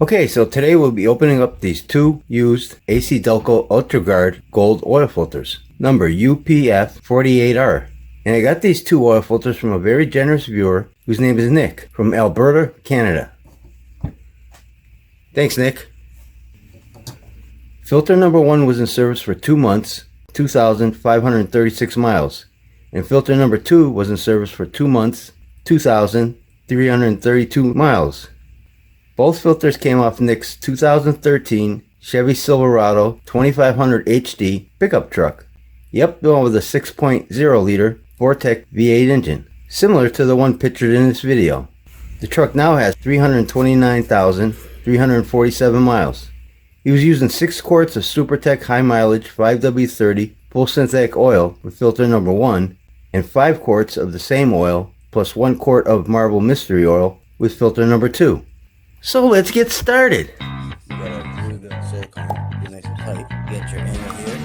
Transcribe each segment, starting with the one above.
Okay, so today we'll be opening up these two used ACDelco Ultraguard gold oil filters, number UPF48R. And I got these two oil filters from a very generous viewer whose name is Nick from Alberta, Canada. Thanks, Nick. Filter number 1 was in service for 2 months, 2,536 miles. And filter number 2 was in service for 2 months, 2,332 miles. Both filters came off Nick's 2013 Chevy Silverado 2500 HD pickup truck. Yep, the one with a 6.0 liter Supertech V8 engine, similar to the one pictured in this video. The truck now has 329,347 miles. He was using 6 quarts of Supertech high mileage 5W30 full synthetic oil with filter number 1 and 5 quarts of the same oil plus 1 quart of Marble Mystery Oil with filter number 2. So let's get started. You gotta glue the silicone, be nice and tight. Get your angle here.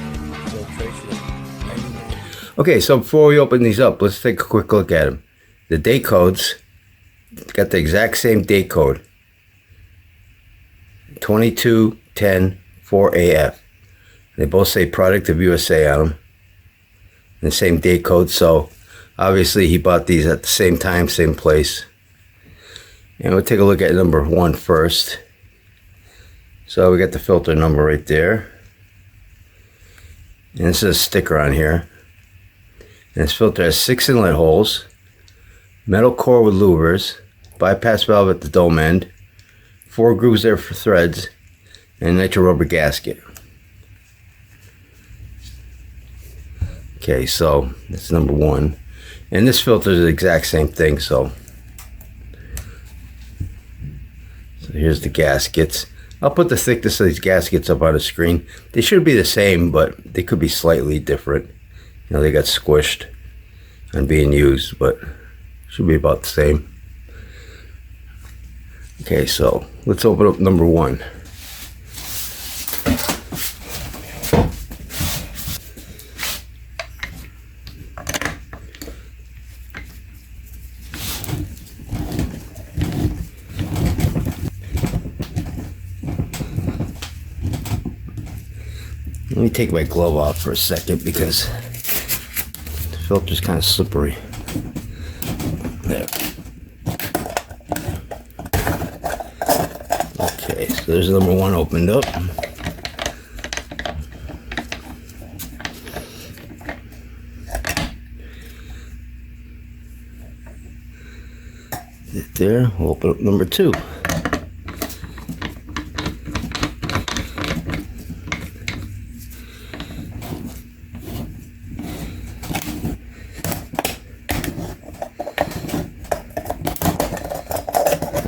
Go trace it. Okay, so before we open these up, let's take a quick look at them. The date codes got the exact same date code, 2210-4AF. They both say product of USA on them. And the same date code, so obviously he bought these at the same time, same place. And we'll take a look at number 1 first. So we got the filter number right there. And this is a sticker on here. And this filter has 6 inlet holes, metal core with louvers, bypass valve at the dome end, 4 grooves there for threads, and a nitro rubber gasket. Okay, so that's number 1. And this filter is the exact same thing, so here's the gaskets. I'll put the thickness of these gaskets up on the screen. They should be the same, but they could be slightly different. You know, they got squished on being used, but should be about the same. Okay, so let's open up number 1. Let me take my glove off for a second because the filter's kind of slippery. There. Okay, so there's number 1 opened up. There, we'll open up number 2.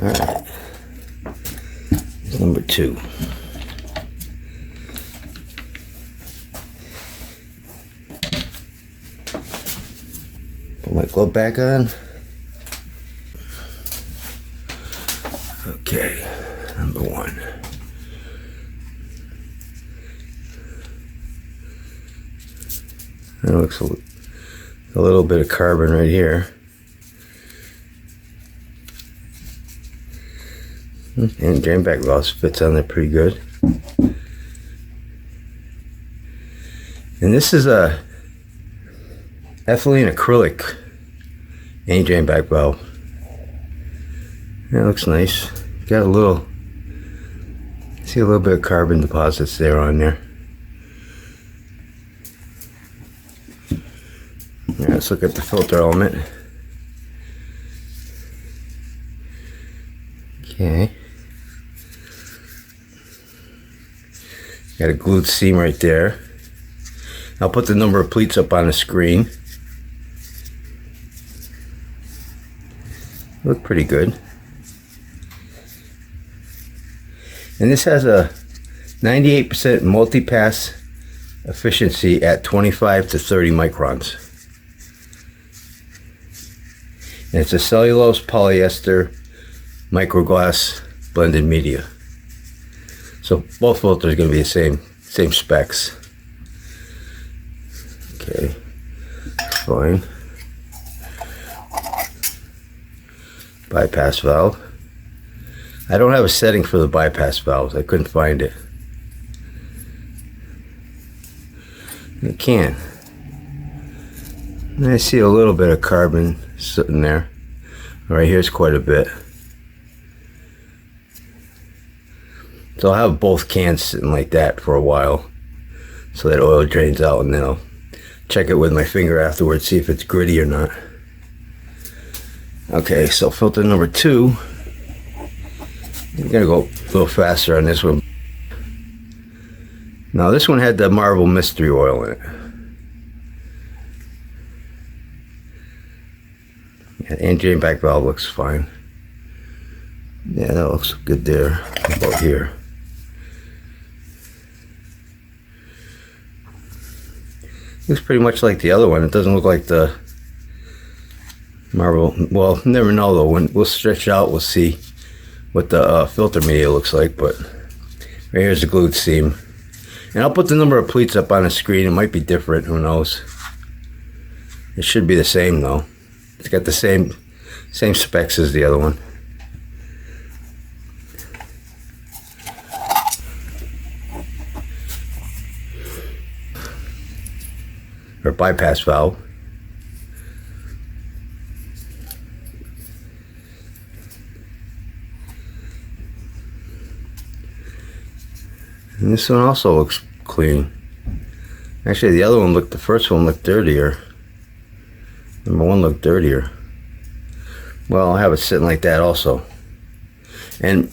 Alright, number 2. Put my glove back on. Okay, number 1. That looks a little bit of carbon right here. And drain back valve fits on there pretty good. And this is a ethylene acrylic main drain back valve. That looks nice. Got a little, see a little bit of carbon deposits there on there. All right, let's look at the filter element. Okay. Got a glued seam right there. I'll put the number of pleats up on the screen. Look pretty good. And this has a 98% multi-pass efficiency at 25 to 30 microns. And it's a cellulose polyester microglass blended media. So both filters are going to be the same specs. Okay, fine. bypass valve. I don't have a setting for the bypass valves. I couldn't find it. I can. And I see a little bit of carbon sitting there. Right here's quite a bit. So I'll have both cans sitting like that for a while, so that oil drains out, and then I'll check it with my finger afterwards, see if it's gritty or not. Okay, so filter number 2. I'm gonna go a little faster on this one. Now this one had the Marvel mystery oil in it. Yeah, and drain back valve looks fine. Yeah, that looks good there. About here. Looks pretty much like the other one. It doesn't look like the Marvel. Well, never know though. When we'll stretch out, we'll see what the filter media looks like. But right here's the glued seam, and I'll put the number of pleats up on the screen. It might be different. Who knows? It should be the same though. It's got the same specs as the other one. Or bypass valve. And this one also looks clean. Actually, the first one looked dirtier. Number 1 looked dirtier. Well, I'll have it sitting like that also. And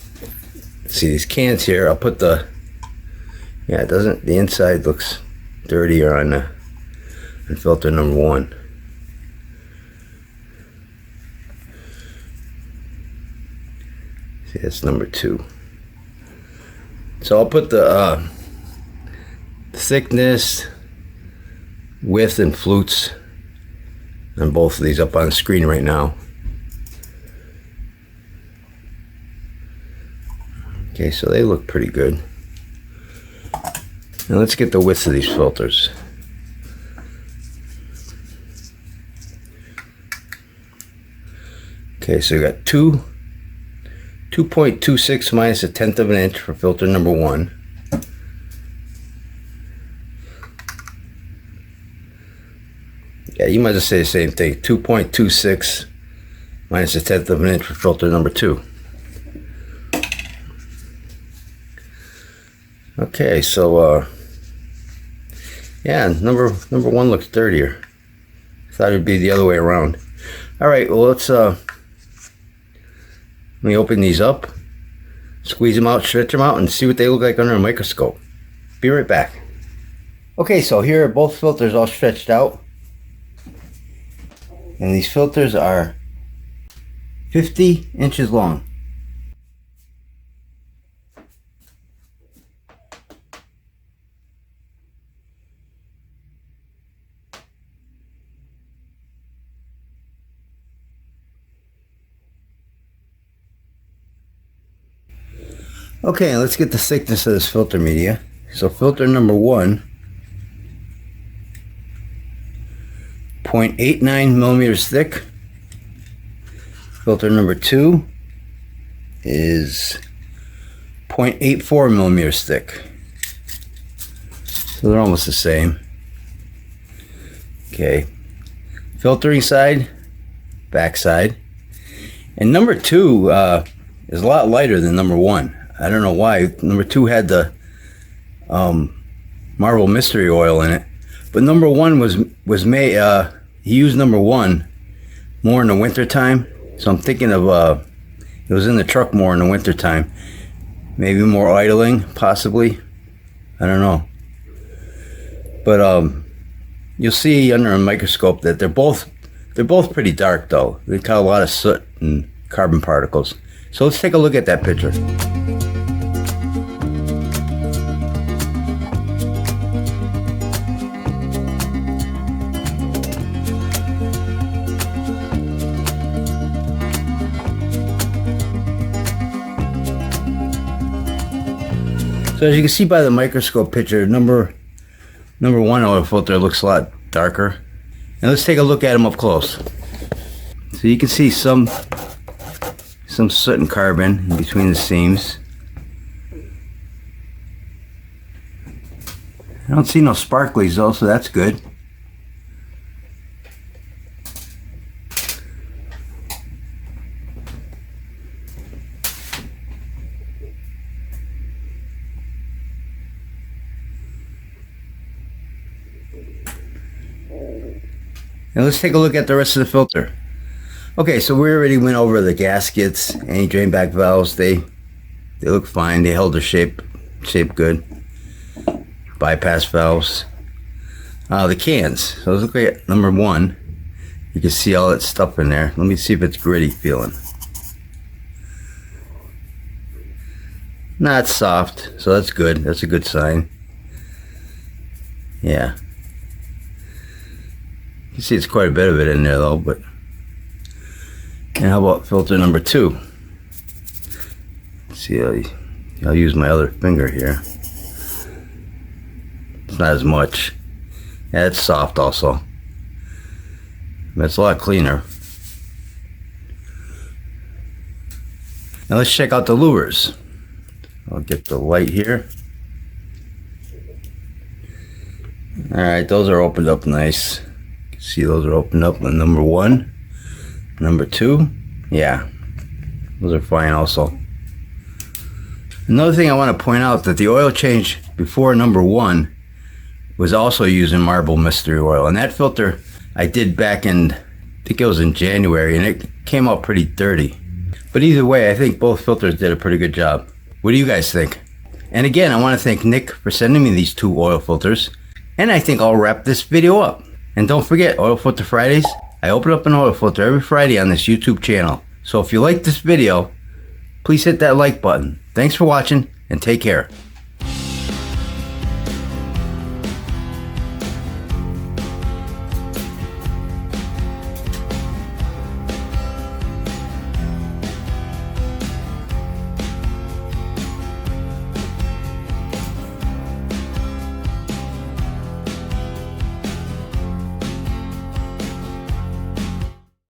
see these cans here, I'll put the, yeah, it doesn't, the inside looks dirtier on the filter number 1. See, that's number 2. So I'll put the thickness, width, and flutes on both of these up on the screen right now. Okay, so they look pretty good. Now let's get the width of these filters. Okay, so we got 2.26 minus 1/10 of an inch for filter number 1. Yeah, you might just say the same thing. 2.26 minus 1/10 of an inch for filter number 2. Okay, so yeah, number 1 looks dirtier. Thought it'd be the other way around. All right, well let's let me open these up, squeeze them out, stretch them out, and see what they look like under a microscope. Be right back. Okay, so here are both filters all stretched out. And these filters are 50 inches long. Okay, let's get the thickness of this filter media. So filter number 1, 0.89 millimeters thick. Filter number 2 is 0.84 millimeters thick. So they're almost the same. Okay, filtering side, back side. And number 2 is a lot lighter than number 1. I don't know why. Number 2 had the Marvel mystery oil in it, but number 1 was made. He used number 1 more in the winter time, so I'm thinking of it was in the truck more in the winter time. Maybe more idling, possibly. I don't know. But you'll see under a microscope that they're both pretty dark though. They got a lot of soot and carbon particles. So let's take a look at that picture. So as you can see by the microscope picture, number 1 oil filter looks a lot darker. And let's take a look at them up close. So you can see some some soot and carbon in between the seams. I don't see no sparklies though, so that's good. Now let's take a look at the rest of the filter. Okay, so we already went over the gaskets, any drain back valves. They look fine. They held their shape good. Bypass valves. The cans. So let's look at number 1. You can see all that stuff in there. Let me see if it's gritty feeling. Nah, it's soft, so that's good. That's a good sign. Yeah. You can see it's quite a bit of it in there though, but. And how about filter number 2? Let's see, I'll use my other finger here. It's not as much. Yeah, it's soft also. But it's a lot cleaner. Now let's check out the lures. I'll get the light here. Alright, those are opened up nice. You can see those are opened up on number 1. Number 2, yeah, those are fine also. Another thing I want to point out that the oil change before number 1 was also using Marble Mystery Oil, and that filter I did back in, I think it was in January, and it came out pretty dirty. But either way, I think both filters did a pretty good job. What do you guys think? And again, I want to thank Nick for sending me these 2 oil filters, and I think I'll wrap this video up. And don't forget, Oil Filter Fridays. I open up an oil filter every Friday on this YouTube channel. So if you like this video, please hit that like button. Thanks for watching and take care.